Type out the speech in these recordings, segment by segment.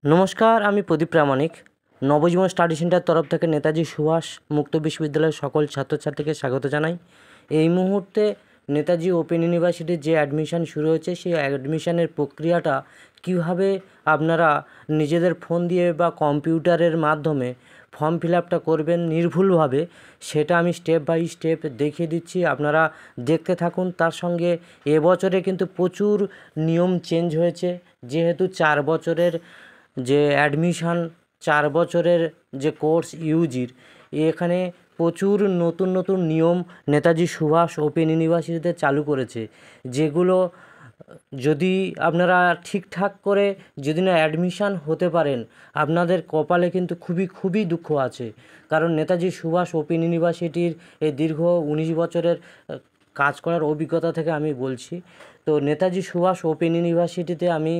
নমস্কার, আমি প্রদীপ প্রামাণিক। নবজীবন study centre তরফ থেকে নেতাজি সুভাষ মুক্ত বিশ্ববিদ্যালয়ের সকল ছাত্রছাত্রীকে স্বাগত জানাই। এই মুহূর্তে নেতাজি ওপেন ইউনিভার্সিটির যে অ্যাডমিশান শুরু হয়েছে, সেই অ্যাডমিশানের প্রক্রিয়াটা কীভাবে আপনারা নিজেদের ফোন দিয়ে বা কম্পিউটারের মাধ্যমে ফর্ম ফিল আপটা করবেন নির্ভুলভাবে, সেটা আমি স্টেপ বাই স্টেপ দেখিয়ে দিচ্ছি। আপনারা দেখতে থাকুন। তার সঙ্গে এবছরে কিন্তু প্রচুর নিয়ম চেঞ্জ হয়েছে, যেহেতু 4 বছরের যে অ্যাডমিশান, 4 বছরের যে কোর্স ইউজির, এখানে প্রচুর নতুন নতুন নিয়ম নেতাজি সুভাষ ওপেন ইউনিভার্সিটিতে চালু করেছে, যেগুলো যদি আপনারা ঠিকঠাক করে যদি না অ্যাডমিশান হতে পারেন, আপনাদের কপালে কিন্তু খুবই দুঃখ আছে। কারণ নেতাজি সুভাষ ওপেন ইউনিভার্সিটির এই দীর্ঘ 19 বছরের কাজ করার অভিজ্ঞতা থেকে আমি বলছি। তো নেতাজি সুভাষ ওপেন ইউনিভার্সিটিতে আমি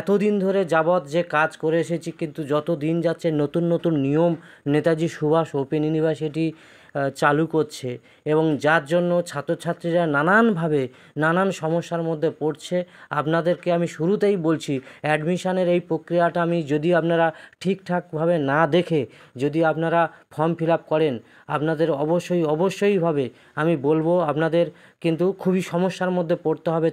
এতদিন ধরে যাবৎ যে কাজ করে এসেছি, কিন্তু যত দিন যাচ্ছে নতুন নতুন নিয়ম নেতাজি সুভাষ ওপেন ইউনিভার্সিটি চালু করছে, এবং যার জন্য ছাত্রছাত্রীরা নানানভাবে নানান সমস্যার মধ্যে পড়ছে। আপনাদেরকে আমি শুরুতেই বলছি, অ্যাডমিশানের এই প্রক্রিয়াটা আমি যদি আপনারা ঠিকঠাকভাবে না দেখে যদি আপনারা ফর্ম ফিল আপ করেন, আপনাদের অবশ্যইভাবে আমি বলবো আপনাদের কিন্তু খুবই সমস্যার মধ্যে পড়তে হবে।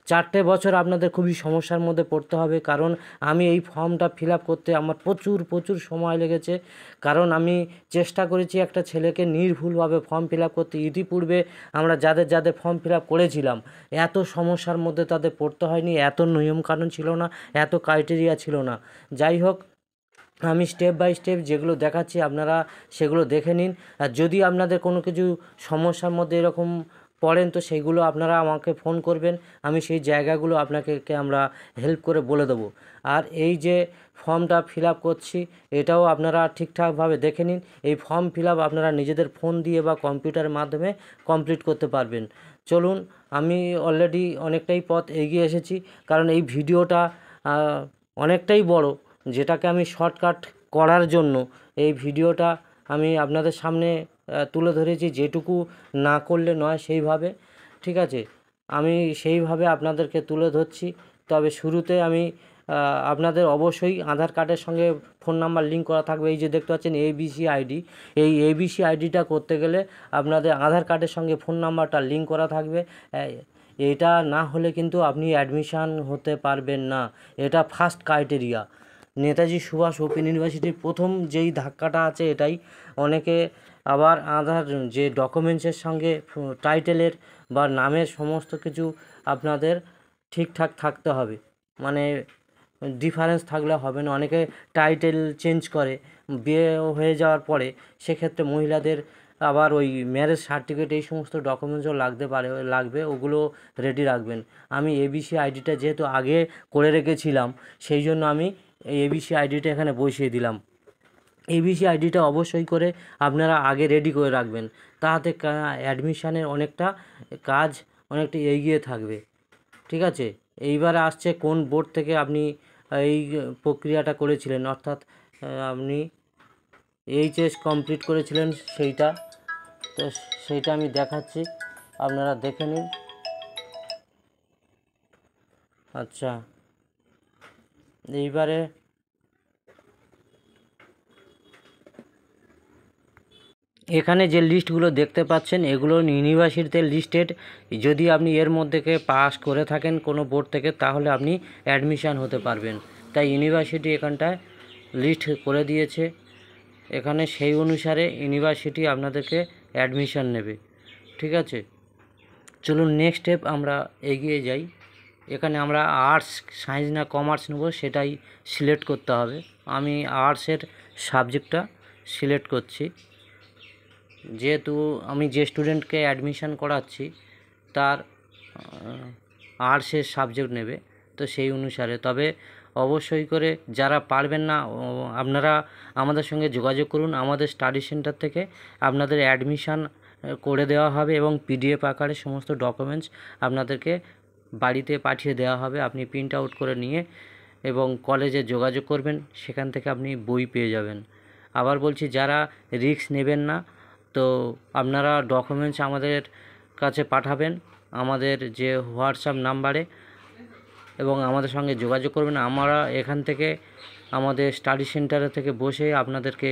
4টে বছর আপনাদের খুবই সমস্যার মধ্যে পড়তে হবে। কারণ আমি এই ফর্মটা ফিল আপ করতে আমার প্রচুর সময় লেগেছে। কারণ আমি চেষ্টা করেছি একটা ছেলেকে নির্ভুলভাবে ফর্ম ফিল আপ করতে। ইতিপূর্বে আমরা যাদের ফর্ম ফিল আপ করেছিলাম, এত সমস্যার মধ্যে তাদের পড়তে হয়নি, এত নিয়মকানুন ছিল না, এত ক্রাইটেরিয়া ছিল না। যাই হোক, আমি স্টেপ বাই স্টেপ যেগুলো দেখাচ্ছি আপনারা সেগুলো দেখে নিন। আর যদি আপনাদের কোনো কিছু সমস্যার মধ্যে এরকম পড়েন, তো সেইগুলো আপনারা আমাকে ফোন করবেন, আমি সেই জায়গাগুলো আমরা হেল্প করে বলে দেবো। আর এই যে ফর্মটা ফিল আপ করছি, এটাও আপনারা ঠিকঠাকভাবে দেখে নিন। এই ফর্ম ফিল আপ আপনারা নিজেদের ফোন দিয়ে বা কম্পিউটারের মাধ্যমে কমপ্লিট করতে পারবেন। চলুন, আমি অলরেডি অনেকটাই পথ এগিয়ে এসেছি, কারণ এই ভিডিওটা অনেকটাই বড়, যেটাকে আমি শর্টকাট করার জন্য এই ভিডিওটা আমি আপনাদের সামনে তুলে ধরেছি। যেটুকু না করলে নয় সেইভাবে, ঠিক আছে, আমি সেইভাবে আপনাদেরকে তুলে ধরছি। তবে শুরুতে আমি আপনাদের অবশ্যই আধার কার্ডের সঙ্গে ফোন নাম্বার লিঙ্ক করা থাকবে। এই যে দেখতে পাচ্ছেন এবিসি আইডি, এই এবিসি আইডিটা করতে গেলে আপনাদের আধার কার্ডের সঙ্গে ফোন নাম্বারটা লিঙ্ক করা থাকবে। এটা না হলে কিন্তু আপনি অ্যাডমিশান হতে পারবেন না। এটা first criteria. Netaji Subhash open ইউনিভার্সিটির প্রথম যেই ধাক্কাটা আছে এটাই। অনেকে আবার আধার যে ডকুমেন্টসের সঙ্গে টাইটেলের বা নামের সমস্ত কিছু আপনাদের ঠিকঠাক থাকতে হবে, মানে ডিফারেন্স থাকলে হবে না। অনেকে টাইটেল চেঞ্জ করে বিয়ে হয়ে যাওয়ার পরে, সেক্ষেত্রে মহিলাদের আবার ওই ম্যারেজ সার্টিফিকেট এই সমস্ত ডকুমেন্টসও লাগবে, ওগুলো রেডি রাখবেন। আমি এবিসি আইডিটা যেহেতু আগে করে রেখেছিলাম, সেই জন্য আমি এই এবিসি আইডিটা এখানে বসিয়ে দিলাম। এবিসি আইডিটা অবশ্যই করে আপনারা আগে রেডি করে রাখবেন, তাতে অ্যাডমিশানের কাজ অনেকটা এগিয়ে থাকবে, ঠিক আছে। এইবারে আসছে কোন বোর্ড থেকে আপনি এই প্রক্রিয়াটা করেছিলেন, অর্থাৎ আপনি এইচএস কমপ্লিট করেছিলেন সেইটা। তো সেইটা আমি দেখাচ্ছি, আপনারা দেখে নিন। আচ্ছা, এইবারে এখানে যে লিস্টগুলো দেখতে পাচ্ছেন, এগুলো ইউনিভার্সিটিতে লিস্টেড। যদি আপনি এর মধ্যে পাস করে থাকেন কোনো বোর্ড থেকে, তাহলে আপনি অ্যাডমিশান হতে পারবেন। তাই ইউনিভার্সিটি এখানটায় লিস্ট করে দিয়েছে। এখানে সেই অনুসারে ইউনিভার্সিটি আপনাদেরকে অ্যাডমিশান নেবে, ঠিক আছে। চলুন নেক্সট স্টেপ আমরা এগিয়ে যাই। এখানে আমরা আর্টস, সায়েন্স না কমার্স নেব সেটাই সিলেক্ট করতে হবে। আমি আর্টসের সাবজেক্টটা সিলেক্ট করছি, যেহেতু আমি যে স্টুডেন্টকে অ্যাডমিশান করাচ্ছি তার আর্টসের সাবজেক্ট নেবে, তো সেই অনুসারে। তবে অবশ্যই করে যারা পারবেন না, আপনারা আমাদের সঙ্গে যোগাযোগ করুন। আমাদের স্টাডি সেন্টার থেকে আপনাদের অ্যাডমিশান করে দেওয়া হবে, এবং পিডিএফ আকারে সমস্ত ডকুমেন্টস আপনাদেরকে বাড়িতে পাঠিয়ে দেওয়া হবে। আপনি প্রিন্ট আউট করে নিয়ে এবং কলেজে যোগাযোগ করবেন, সেখান থেকে আপনি বই পেয়ে যাবেন। আবার বলছি, যারা রিস্ক নেবেন না, তো আপনারা ডকুমেন্টস আমাদের কাছে পাঠাবেন আমাদের যে হোয়াটসঅ্যাপ নাম্বারে। এবং আমাদের সঙ্গে যোগাযোগ করবেন। আমরা এখান থেকে আমাদের স্টাডি সেন্টারে থেকে বসে আপনাদেরকে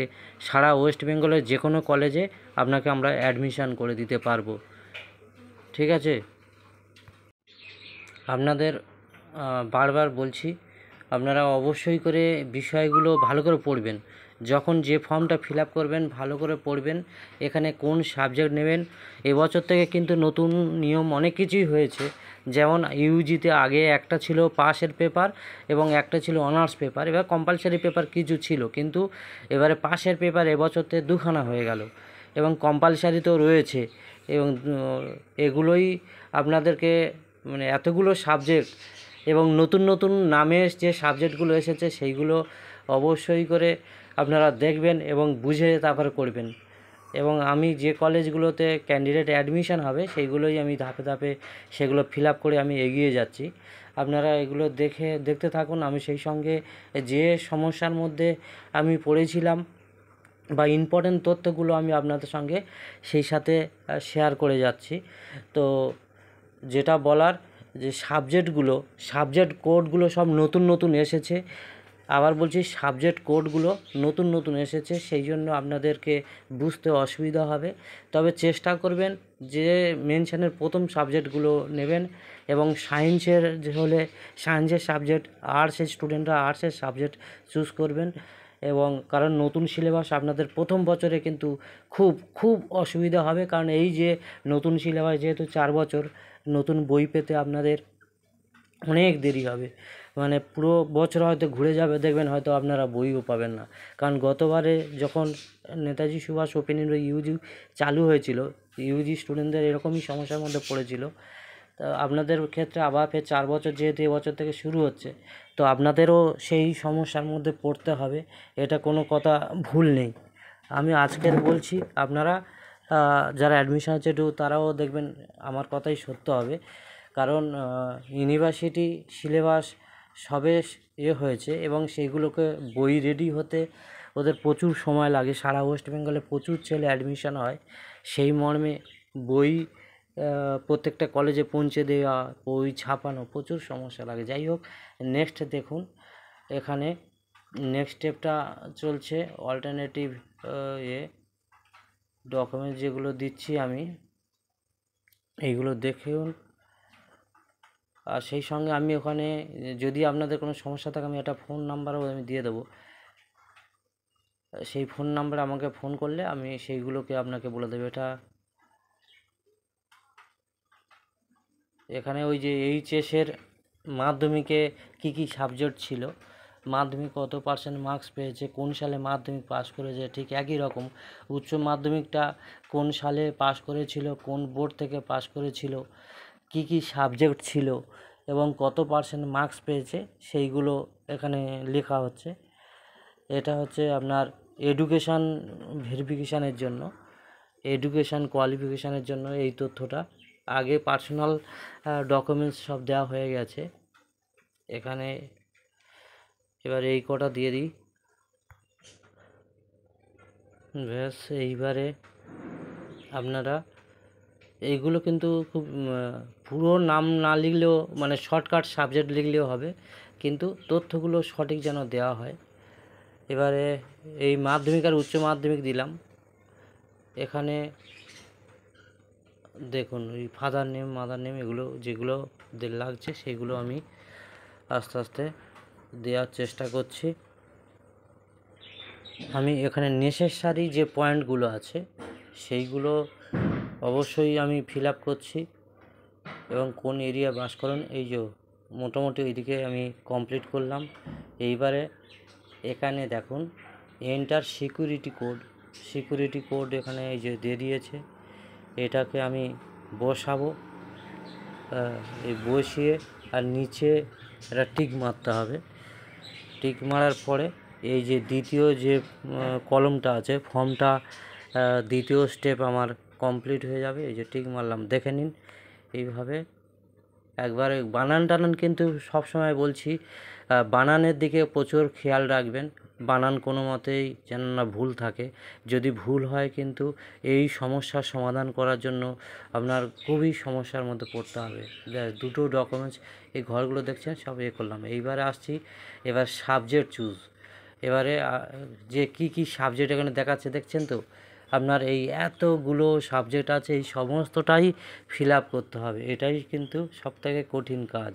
সারা ওয়েস্ট বেঙ্গলের যে কোনো কলেজে আপনাকে আমরা অ্যাডমিশান করে দিতে পারবো। ঠিক আছে, আপনাদের বারবার বলছি, আপনারা অবশ্যই করে বিষয়গুলো ভালো করে পড়বেন। যখন যে ফর্মটা ফিল আপ করবেন ভালো করে পড়বেন, এখানে কোন সাবজেক্ট নেবেন। এবছর থেকে কিন্তু নতুন নিয়ম অনেক কিছুই হয়েছে। যেমন ইউজিতে আগে একটা ছিল পাসের পেপার এবং একটা ছিল অনার্স পেপার, এবার কম্পালসারি পেপার কিছু ছিল, কিন্তু এবারে পাসের পেপার এবছর থেকে দুখানা হয়ে গেল এবং কম্পালসারি তো রয়েছে। এবং এগুলোই আপনাদেরকে মানে এতগুলো সাবজেক্ট এবং নতুন নতুন নামের যে সাবজেক্টগুলো এসেছে সেইগুলো অবশ্যই করে আপনারা দেখবেন এবং বুঝে তারপরে করবেন। এবং আমি যে কলেজগুলোতে ক্যান্ডিডেট অ্যাডমিশন হবে সেইগুলোই আমি ধাপে ধাপে সেগুলো ফিল আপ করে আমি এগিয়ে যাচ্ছি। আপনারা এগুলো দেখতে থাকুন। আমি সেই সঙ্গে যে সমস্যার মধ্যে আমি পড়েছিলাম বা ইম্পর্টেন্ট তথ্যগুলো আমি আপনাদের সঙ্গে সেই সাথে শেয়ার করে যাচ্ছি। তো যেটা বলার, যে সাবজেক্ট কোডগুলো সব নতুন নতুন এসেছে। আবার বলছি, সাবজেক্ট কোডগুলো নতুন নতুন এসেছে, সেই জন্য আপনাদেরকে বুঝতে অসুবিধা হবে। তবে চেষ্টা করবেন যে মেনশনের প্রথম সাবজেক্টগুলো নেবেন এবং সায়েন্সের যে হলে সায়েন্সের সাবজেক্ট, আর্টসের স্টুডেন্টরা আর্টসের সাবজেক্ট চুজ করবেন। এবং কারণ নতুন সিলেবাস আপনাদের প্রথম বছরে কিন্তু খুব খুব অসুবিধা হবে, কারণ এই যে নতুন সিলেবাস যেহেতু 4 বছর, নতুন বই পেতে আপনাদের অনেক দেরি হবে। মানে পুরো বছর হয়তো ঘুরে যাবে, দেখবেন হয়তো আপনারা বইও পাবেন না। কারণ গতবারে যখন নেতাজি সুভাষ ওপেন ইউজি চালু হয়েছিল, ইউজি স্টুডেন্টদের এরকমই সমস্যার মধ্যে পড়েছিল। তো আপনাদের ক্ষেত্রে আবার ফের 4 বছর যেহেতু এবছর থেকে শুরু হচ্ছে, তো আপনাদেরও সেই সমস্যার মধ্যে পড়তে হবে, এটা কোনো কথা ভুল নেই। আমি আজকের বলছি, আপনারা যারা অ্যাডমিশন হচ্ছে তারাও দেখবেন আমার কথাই সত্য হবে। কারণ ইউনিভার্সিটি সিলেবাস সবে হয়েছে এবং সেইগুলোকে বই রেডি হতে ওদের প্রচুর সময় লাগে। সারা ওয়েস্ট বেঙ্গলে প্রচুর ছেলে অ্যাডমিশন হয়, সেই মর্মে বই প্রত্যেকটা কলেজে পৌঁছে দেওয়া, বই ছাপানো প্রচুর সমস্যা লাগে। যাই হোক, নেক্সট দেখুন, এখানে নেক্সট স্টেপটা চলছে অল্টারনেটিভ ডকুমেন্টস যেগুলো দিচ্ছি আমি, এইগুলো দেখুন। আর সেই সঙ্গে আমি ওখানে যদি আপনাদের কোনো সমস্যা থাকে আমি একটা ফোন নাম্বারও আমি দিয়ে দেবো, সেই ফোন নাম্বারে আমাকে ফোন করলে আমি সেইগুলোকে আপনাকে বলে দেবো। এখানে ওই যে এইচএসের মাধ্যমিকে কি সাবজেক্ট ছিল, মাধ্যমিক কত পার্সেন্ট মার্কস পেয়েছে, কোন সালে মাধ্যমিক পাস করেছে, ঠিক একই রকম উচ্চ মাধ্যমিকটা কোন সালে পাস করেছিল, কোন বোর্ড থেকে পাস করেছিল, কি সাবজেক্ট ছিল এবং কত পার্সেন্ট মার্কস পেয়েছে, সেইগুলো এখানে লেখা হচ্ছে। এটা হচ্ছে আপনার এডুকেশান ভেরিফিকেশানের জন্য, এডুকেশান কোয়ালিফিকেশানের জন্য এই তথ্যটা। আগে পার্সোনাল ডকুমেন্টস সব দেওয়া হয়ে গেছে এখানে। এবার এই কটা দিয়ে দিই, ব্যাস। এইবারে আপনারা এইগুলো কিন্তু খুব পুরো নাম না লিখলেও, মানে শর্টকাট সাবজেক্ট লিখলেও হবে, কিন্তু তথ্যগুলো সঠিক যেন দেওয়া হয়। এবারে এই মাধ্যমিক আর উচ্চ মাধ্যমিক দিলাম। এখানে দেখুন ওই ফাদার নেম মাদার নেম এগুলো যেগুলো লাগছে সেগুলো আমি আস্তে আস্তে দেওয়ার চেষ্টা করছি। আমি এখানে নেসেসারি যে পয়েন্টগুলো আছে সেইগুলো অবশ্যই আমি ফিল আপ করছি এবং কোন এরিয়া বাস করেন এই যে মোটামুটি এইদিকে আমি কমপ্লিট করলাম। এইবারে এখানে দেখুন এন্টার সিকিউরিটি কোড এখানে এই যে দিয়ে দিয়েছে, এটাকে আমি বসাবো। এই বসিয়ে আর নিচে একটা টিক মারতে হবে। টিক মারার পরে এই যে দ্বিতীয় যে কলমটা আছে ফর্মটা, দ্বিতীয় স্টেপ আমার কমপ্লিট হয়ে যাবে। এই যে টিক মারলাম, দেখে নিন। এইভাবে একবারে বানান টানান কিন্তু সবসময় বলছি বানানের দিকে প্রচুর খেয়াল রাখবেন। বানান কোনো মতেই যেন না ভুল থাকে। যদি ভুল হয় কিন্তু এই সমস্যার সমাধান করার জন্য আপনার খুবই সমস্যার মধ্যে পড়তে হবে। দুটো ডকুমেন্টস এই ঘরগুলো দেখছেন সব করলাম। এইবারে আসছি এবার সাবজেক্ট চুজ। এবারে যে কি সাবজেক্ট এখানে দেখাচ্ছে দেখছেন তো, আপনার এই এতগুলো সাবজেক্ট আছে, এই সমস্তটাই ফিল আপ করতে হবে। এটাই কিন্তু সবথেকে কঠিন কাজ।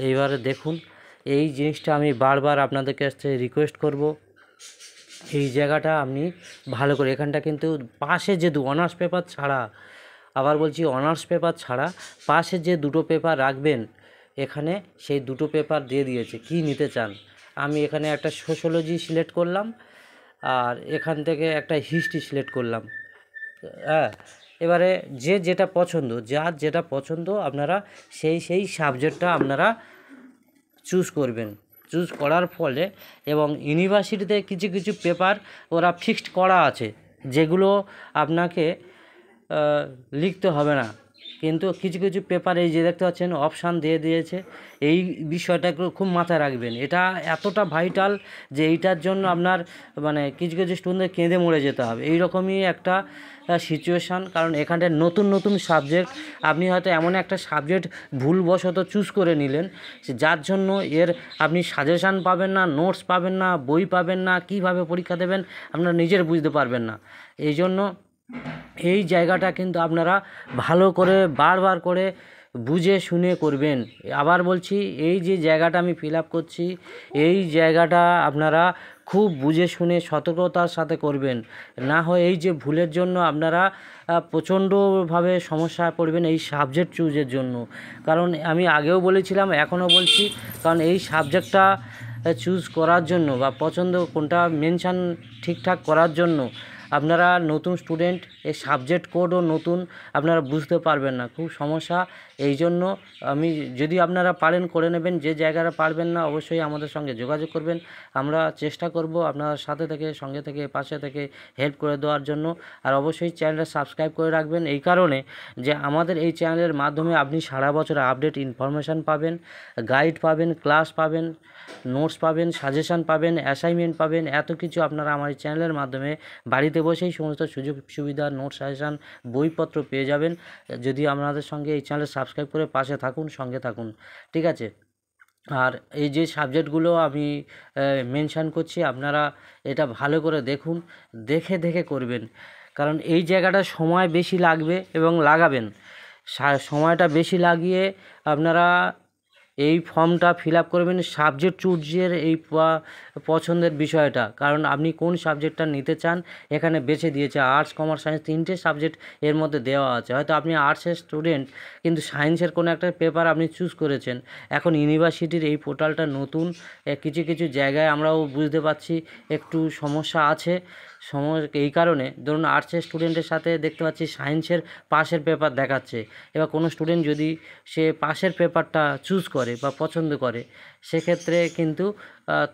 এইবারে দেখুন, এই জিনিসটা আমি বারবার আপনাদের কাছে রিকোয়েস্ট করব, এই জায়গাটা আপনি ভালো করে, এখানটা কিন্তু পাশে যে অনার্স পেপার ছাড়া, আবার বলছি অনার্স পেপার ছাড়া পাশে যে দুটো পেপার রাখবেন, এখানে সেই দুটো পেপার দিয়ে দিয়েছে কি নিতে চান। আমি এখানে একটা সোশ্যোলজি সিলেক্ট করলাম, আর এখান থেকে একটা হিস্ট্রি সিলেক্ট করলাম। হ্যাঁ, এবারে যে যেটা পছন্দ, যার যেটা পছন্দ আপনারা সেই সাবজেক্টটা আপনারা চুজ করবেন। চুজ করার ফলে এবং ইউনিভার্সিটিতে কিছু পেপার ওরা ফিক্সড করা আছে, যেগুলো আপনাকে লিখতে হবে না, কিন্তু কিছু পেপার এই যে দেখতে পাচ্ছেন অপশান দিয়ে দিয়েছে। এই বিষয়টাকে খুব মাথায় রাখবেন, এটা এতটা ভাইটাল যে এইটার জন্য আপনার মানে কিছু স্টুডেন্টদের কেঁদে মরে যেতে হবে, এই রকমই একটা সিচুয়েশান। কারণ এখানটায় নতুন সাবজেক্ট, আপনি হয়তো এমন একটা সাবজেক্ট ভুলবশত চুজ করে নিলেন, যার জন্য এর আপনি সাজেশান পাবেন না, নোটস পাবেন না, বই পাবেন না, কিভাবে পরীক্ষা দেবেন আপনারা নিজের বুঝতে পারবেন না। এই জন্য এই জায়গাটা কিন্তু আপনারা ভালো করে বারবার করে বুঝে শুনে করবেন। আবার বলছি, এই যে জায়গাটা আমি ফিল আপ করছি, এই জায়গাটা আপনারা খুব বুঝে শুনে সতর্কতার সাথে করবেন, না হয় এই যে ভুলের জন্য আপনারা প্রচণ্ডভাবে সমস্যায় পড়বেন এই সাবজেক্ট চুজের জন্য। কারণ আমি আগেও বলেছিলাম, এখনও বলছি, কারণ এই সাবজেক্টটা চুজ করার জন্য বা পছন্দ কোনটা মেনশান ঠিকঠাক করার জন্য আপনারা নতুন স্টুডেন্ট, এই সাবজেক্ট কোডও নতুন, আপনারা বুঝতে পারবেন না, খুব সমস্যা। এই জন্য আমি যদি আপনারা পারেন করে নেবেন, যে জায়গাটা পারবেন না অবশ্যই আমাদের সঙ্গে যোগাযোগ করবেন। আমরা চেষ্টা করব আপনার সাথে থেকে, সঙ্গে থেকে, পাশে থেকে হেল্প করে দেওয়ার জন্য। আর অবশ্যই চ্যানেলটা সাবস্ক্রাইব করে রাখবেন, এই কারণে যে আমাদের এই চ্যানেলের মাধ্যমে আপনি সারা বছর আপডেট ইনফরমেশান পাবেন, গাইড পাবেন, ক্লাস পাবেন, নোটস পাবেন, সাজেশান পাবেন, অ্যাসাইনমেন্ট পাবেন, এত কিছু আপনারা আমার এই চ্যানেলের মাধ্যমে বাড়িতে বসেই সমস্ত সুযোগ সুবিধা, নোট, সাজেশান, বইপত্র পেয়ে যাবেন। যদি আপনাদের সঙ্গে এই চ্যানেল সাবস্ক্রাইব করে পাশে থাকুন, সঙ্গে থাকুন, ঠিক আছে। আর এই যে সাবজেক্টগুলো আমি মেনশান করছি, আপনারা এটা ভালো করে দেখুন, দেখে করবেন, কারণ এই জায়গাটা সময় বেশি লাগবে এবং লাগাবেন। সময়টা বেশি লাগিয়ে আপনারা এই ফর্মটা ফিল আপ করবেন, সাবজেক্ট চুজের এই পছন্দের বিষয়টা, কারণ আপনি কোন সাবজেক্টটা নিতে চান এখানে বেছে দিয়েছে। আর্টস, কমার্স, সায়েন্স, তিনটে সাবজেক্ট এর মধ্যে দেওয়া আছে। হয়তো আপনি আর্টসের স্টুডেন্ট কিন্তু সায়েন্সের কোনো একটা পেপার আপনি চুজ করেছেন। এখন ইউনিভার্সিটির এই পোর্টালটা নতুন, কিছু জায়গায় আমরাও বুঝতে পারছি একটু সমস্যা আছে। এই কারণে ধরুন আর্টসের স্টুডেন্টের সাথে দেখতে পাচ্ছি সায়েন্সের পাশের পেপার দেখাচ্ছে। এবার কোনো স্টুডেন্ট যদি সে পাশের পেপারটা চুজ করে বা পছন্দ করে, সেক্ষেত্রে কিন্তু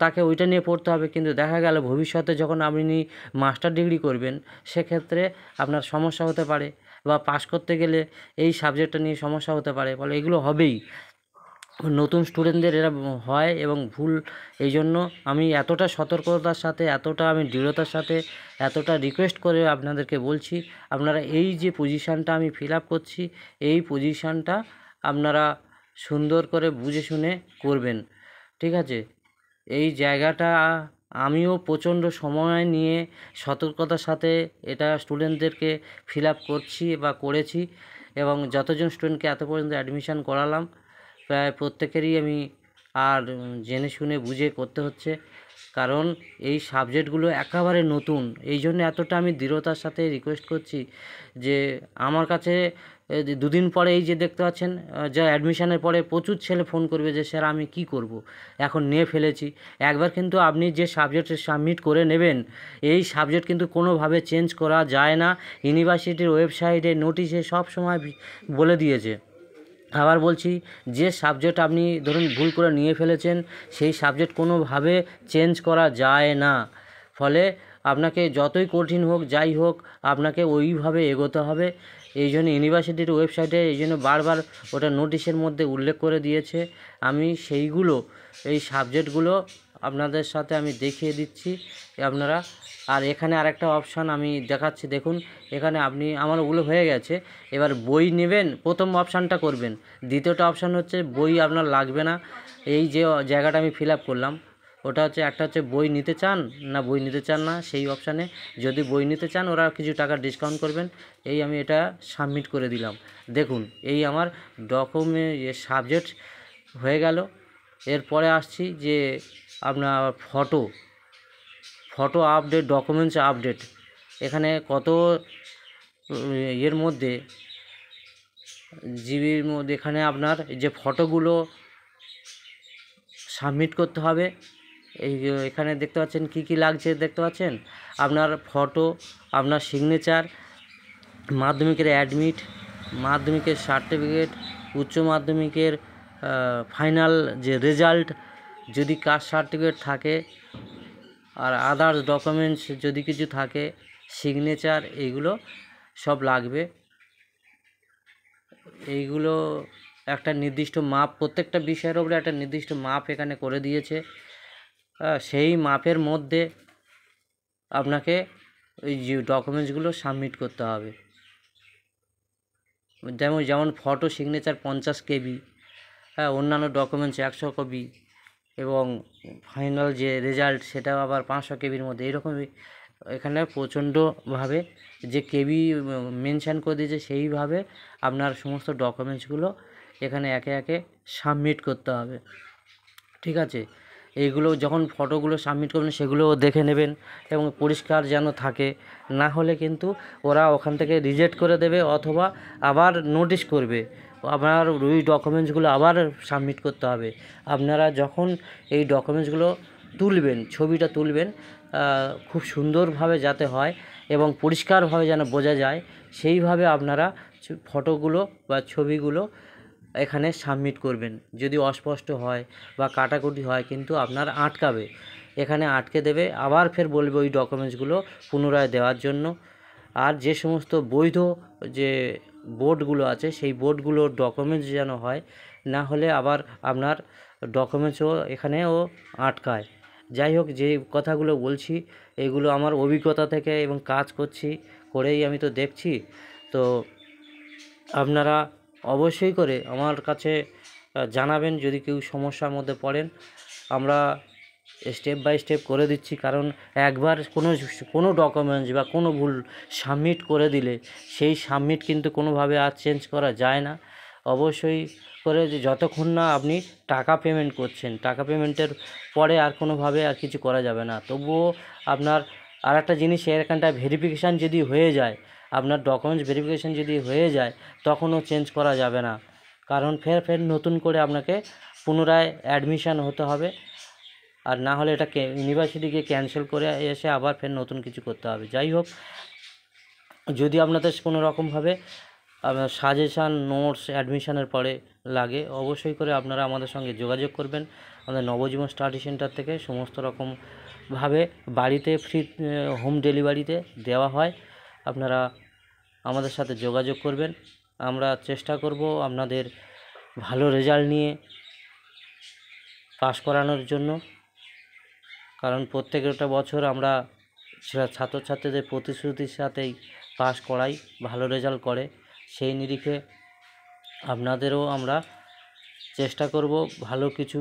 তাকে ওইটা নিয়ে পড়তে হবে। কিন্তু দেখা গেল ভবিষ্যতে যখন আপনি মাস্টার ডিগ্রি করবেন, সেক্ষেত্রে আপনার সমস্যা হতে পারে, বা পাস করতে গেলে এই সাবজেক্টটা নিয়ে সমস্যা হতে পারে। ফলে এগুলো হবেই, নতুন স্টুডেন্টদের এরা হয় এবং ভুল। এই জন্য আমি এতটা সতর্কতার সাথে, এতটা আমি দৃঢ়তার সাথে, এতটা রিকোয়েস্ট করে আপনাদেরকে বলছি, আপনারা এই যে পজিশানটা আমি ফিল আপ করছি, এই পজিশানটা আপনারা সুন্দর করে বুঝে শুনে করবেন, ঠিক আছে। এই জায়গাটা আমিও প্রচণ্ড সময় নিয়ে সতর্কতার সাথে এটা স্টুডেন্টদেরকে ফিল আপ করছি বা করেছি, এবং যতজন স্টুডেন্টকে এত পর্যন্ত অ্যাডমিশান করালাম, প্রায় প্রত্যেকেরই আমি আর জেনে শুনে বুঝে করতে হচ্ছে, কারণ এই সাবজেক্টগুলো একেবারে নতুন। এই জন্য এতটা আমি দৃঢ়তার সাথে রিকোয়েস্ট করছি যে আমার কাছে দুদিন পরে এই যে দেখতে পাচ্ছেন, যা অ্যাডমিশানের পরে প্রচুর ছেলে ফোন করবে যে স্যার আমি কি করব, এখন নিয়ে ফেলেছি। একবার কিন্তু আপনি যে সাবজেক্টে সাবমিট করে নেবেন, এই সাবজেক্ট কিন্তু কোনোভাবে চেঞ্জ করা যায় না। ইউনিভার্সিটির ওয়েবসাইটে, নোটিশে সব সময় বলে দিয়েছে। আবার বলছি, যে সাবজেক্ট আপনি ধরুন ভুল করে নিয়ে ফেলেছেন, সেই সাবজেক্ট কোনোভাবে চেঞ্জ করা যায় না। ফলে আপনাকে যতই কঠিন হোক, যাই হোক, আপনাকে ওইভাবে এগোতে হবে। এই জন্য ইউনিভার্সিটির ওয়েবসাইটে এই জন্য বারবার ওটা নোটিশের মধ্যে উল্লেখ করে দিয়েছে। আমি সেইগুলো, এই সাবজেক্টগুলো আপনাদের সাথে আমি দেখিয়ে দিচ্ছি আপনারা। আর এখানে আরেকটা অপশান আমি দেখাচ্ছি, দেখুন এখানে আপনি আমার ওগুলো হয়ে গেছে। এবার বই নেবেন, প্রথম অপশানটা করবেন। দ্বিতীয়টা অপশান হচ্ছে বই আপনার লাগবে না। এই যে জায়গাটা আমি ফিল আপ করলাম, ওটা হচ্ছে একটা হচ্ছে বই নিতে চান না বই নিতে চান না, সেই অপশানে যদি বই নিতে চান ওরা কিছু টাকা ডিসকাউন্ট করবেন। এই আমি এটা সাবমিট করে দিলাম। দেখুন এই আমার সাবজেক্ট হয়ে গেল। এরপরে আসছি যে আপনার ফটো আপডেট, ডকুমেন্টস আপডেট। এখানে কত এর মধ্যে জিবির মধ্যে এখানে আপনার যে ফটোগুলো সাবমিট করতে হবে। এখানে দেখতে পাচ্ছেন কি কি লাগছে, দেখতে পাচ্ছেন আপনার ফটো, আপনার সিগনেচার, মাধ্যমিকের অ্যাডমিট, মাধ্যমিকের সার্টিফিকেট, উচ্চ মাধ্যমিকের ফাইনাল যে রেজাল্ট, যদি কাস্ট সার্টিফিকেট থাকে, আর আদার্স ডকুমেন্টস যদি কিছু থাকে, সিগনেচার, এইগুলো সব লাগবে। এইগুলো একটা নির্দিষ্ট মাপ, প্রত্যেকটা বিষয়ের উপরে একটা নির্দিষ্ট মাপ এখানে করে দিয়েছে। সেই মাপের মধ্যে আপনাকে ওই যে ডকুমেন্টসগুলো সাবমিট করতে হবে। যেমন ফটো সিগনেচার 50 কেবি, অন্যান্য ডকুমেন্টস 100 কপি, এবং ফাইনাল যে রেজাল্ট সেটাও আবার 500 কেবির মধ্যে। এরকমই এখানে প্রচণ্ডভাবে যে কেবি মেনশান করে দিয়েছে, সেইভাবে আপনার সমস্ত ডকুমেন্টসগুলো এখানে একে একে সাবমিট করতে হবে। ঠিক আছে, এইগুলো যখন ফটোগুলো সাবমিট করবেন সেগুলোও দেখে নেবেন এবং পরিষ্কার যেন থাকে, না হলে কিন্তু ওরা ওখান থেকে রিজেক্ট করে দেবে অথবা আবার নোটিশ করবে। আপনার ওই ডকুমেন্টসগুলো আবার সাবমিট করতে হবে। আপনারা যখন এই ডকুমেন্টসগুলো তুলবেন, ছবিটা তুলবেন, খুব সুন্দরভাবে যাতে হয় এবং পরিষ্কারভাবে যেন বোঝা যায়, সেইভাবে আপনারা ফটোগুলো বা ছবিগুলো এখানে সাবমিট করবেন। যদি অস্পষ্ট হয় বা কাটাকুটি হয় কিন্তু আপনার আটকাবে, এখানে আটকে দেবে, আবার ফের বলবে ওই ডকুমেন্টসগুলো পুনরায় দেওয়ার জন্য। আর যে সমস্ত বৈধ যে বোর্ডগুলো আছে সেই বোর্ডগুলোর ডকুমেন্টস যেন হয়, না হলে আবার আপনার ডকুমেন্টসও এখানেও আটকায়। যাই হোক, যে কথাগুলো বলছি এগুলো আমার অভিজ্ঞতা থেকে এবং কাজ করছি করেই আমি তো দেখছি। তো আপনারা অবশ্যই করে আমার কাছে জানাবেন যদি কেউ সমস্যার মধ্যে পড়েন। আমরা স্টেপ বাই স্টেপ করে দিচ্ছি, কারণ একবার কোনো ডকুমেন্টস বা কোনো ভুল সাবমিট করে দিলে সেই সাবমিট কিন্তু কোনোভাবে আর চেঞ্জ করা যায় না। অবশ্যই করে যে যতক্ষণ না আপনি টাকা পেমেন্ট করছেন, টাকা পেমেন্টের পরে আর কোনোভাবে আর কিছু করা যাবে না। তবুও আপনার আর একটা জিনিস, এখানটা ভেরিফিকেশান যদি হয়ে যায়, আপনার ডকুমেন্টস ভেরিফিকেশান যদি হয়ে যায়, তখনও চেঞ্জ করা যাবে না, কারণ ফের নতুন করে আপনাকে পুনরায় অ্যাডমিশান হতে হবে। আর না হলে এটা ইউনিভার্সিটিকে ক্যান্সেল করে এসে আবার ফের নতুন কিছু করতে হবে। যাই হোক, যদি আপনাদের কোনো রকমভাবে সাজেশান, নোটস অ্যাডমিশানের পরে লাগে, অবশ্যই করে আপনারা আমাদের সঙ্গে যোগাযোগ করবেন। আমাদের নবজীবন স্টাডি সেন্টার থেকে সমস্ত রকমভাবে বাড়িতে ফ্রি হোম ডেলিভারিতে দেওয়া হয়। আপনারা আমাদের সাথে যোগাযোগ করবেন। আমরা চেষ্টা করব আপনাদের ভালো রেজাল্ট নিয়ে পাস করানোর জন্য, কারণ প্রত্যেকটা বছর আমরা ছাত্রছাত্রীদের প্রতিশ্রুতির সাথেই পাস করাই, ভালো রেজাল্ট করে। সেই নিরিখে আপনাদেরও আমরা চেষ্টা করব ভালো কিছু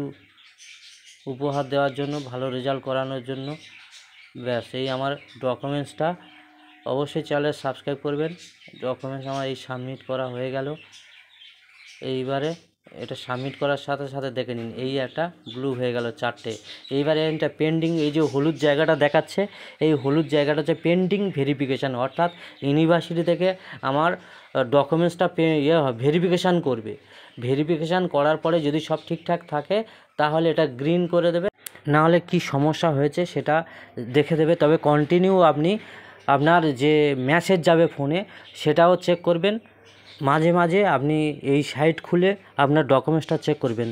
উপহার দেওয়ার জন্য, ভালো রেজাল্ট করানোর জন্য। ব্যাস, এই আমার ডকুমেন্টসটা অবশ্যই চ্যানেল সাবস্ক্রাইব করবেন। ডকুমেন্টস আমার এই সাবমিট করা হয়ে গেল। এইবারে এটা সাবমিট করার সাথে সাথে দেখে নিন, এই একটা ব্লু হয়ে গেল 4টে। এইবারে এটা পেন্ডিং, এই যে হলুদ জায়গাটা দেখাচ্ছে, এই হলুদ জায়গাটা হচ্ছে পেন্ডিং ভেরিফিকেশান, অর্থাৎ ইউনিভার্সিটি থেকে আমার ডকুমেন্টসটা ভেরিফিকেশান করবে। ভেরিফিকেশান করার পরে যদি সব ঠিকঠাক থাকে তাহলে এটা গ্রিন করে দেবে, না হলে কী সমস্যা হয়েছে সেটা দেখে দেবে। তবে কন্টিনিউ আপনি আপনার যে মেসেজ যাবে ফোনে সেটাও চেক করবেন। মাঝে মাঝে আপনি এই সাইট খুলে আপনার ডকুমেন্টসটা চেক করবেন।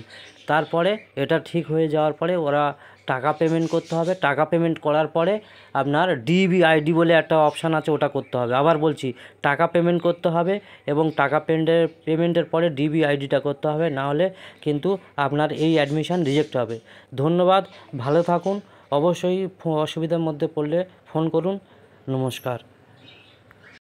তারপরে এটা ঠিক হয়ে যাওয়ার পরে ওরা টাকা পেমেন্ট করতে হবে। টাকা পেমেন্ট করার পরে আপনার ডিবিআইডি বলে একটা অপশান আছে, ওটা করতে হবে। আবার বলছি, টাকা পেমেন্ট করতে হবে এবং টাকা পেমেন্টের পরে ডিবিআইডিটা করতে হবে, না হলে কিন্তু আপনার এই অ্যাডমিশান রিজেক্ট হবে। ধন্যবাদ, ভালো থাকুন। অবশ্যই অসুবিধার মধ্যে পড়লে ফোন করুন। নমস্কার।